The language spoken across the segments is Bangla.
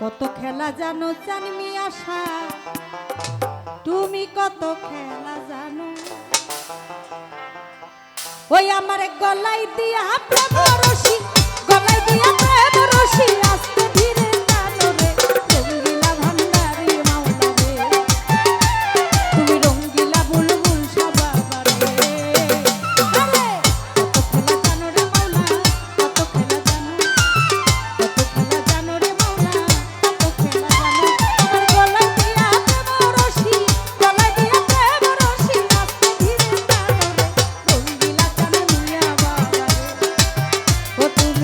কত খেলা জানো চানমি আশা, তুমি কত খেলা জানো। ওই আমার গলাই দিয়া প্রেম রশি, গলাই দিয়া প্রেম রশি, আস্তে ধীরে টানো রে রঙ্গিলা ভান্ডারি মাওলা রে, তুমি রঙ্গিলা বুলবুল সাবাবা রে। আরে কত খেলা জানো রে মাওলা, কত খেলা জানো, কত খেলা জানো রে মাওলা, কত খেলা জানো। আমার গলাই দিয়া প্রেম রশি, গলাই দিয়া প্রেম রশি, আস্তে ধীরে টানো রে রঙ্গিলা চানা মিয়া বাবা রে। ও তুমি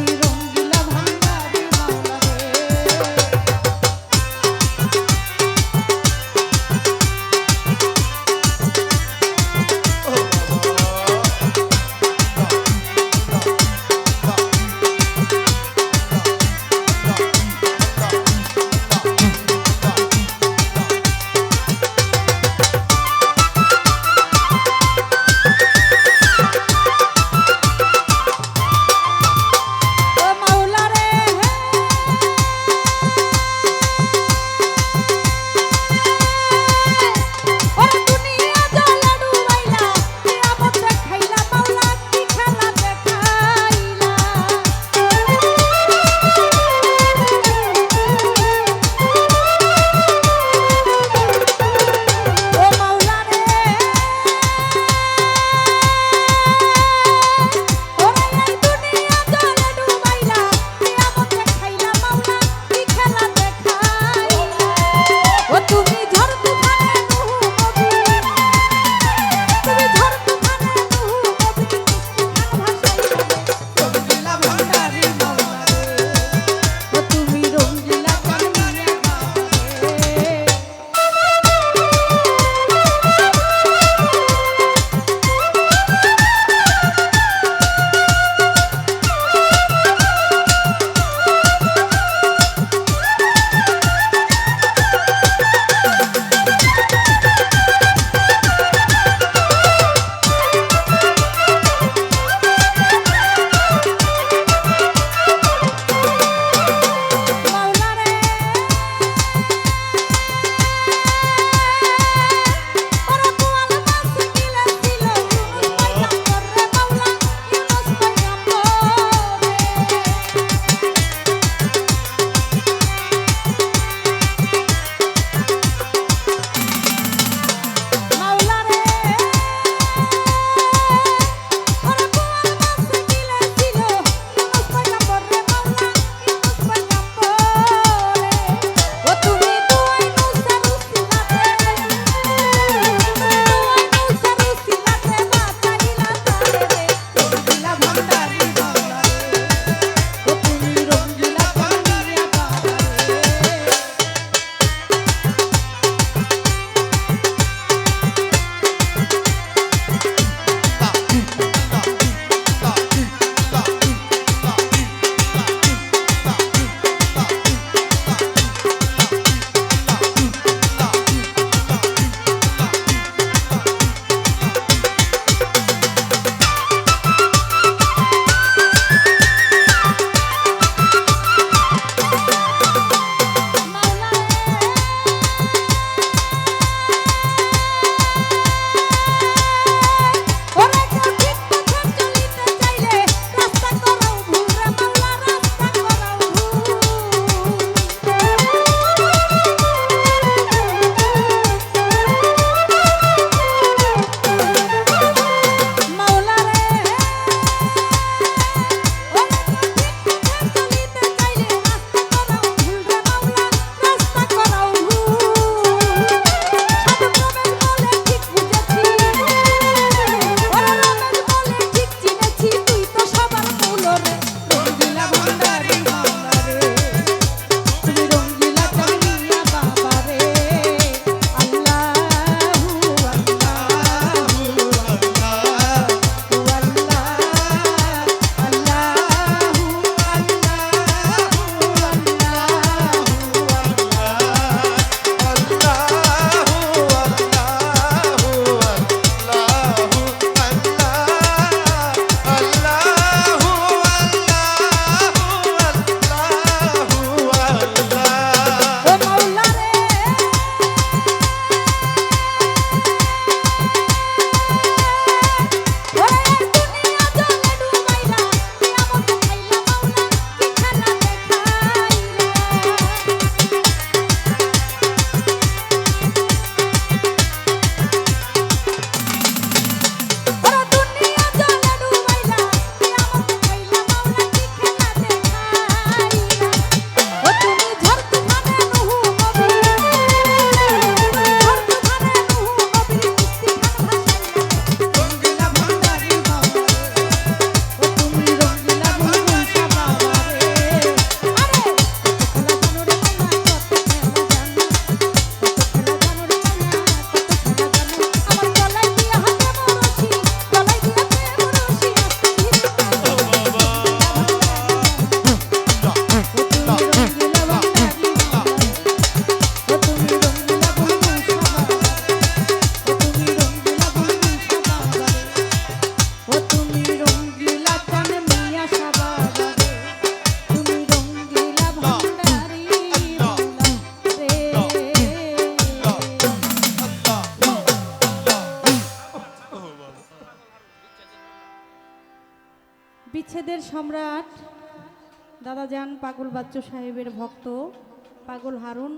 বিচ্ছেদের সম্রাট দাদা যান পাগল বাচ্চু সাহেবের ভক্ত পাগল হারুন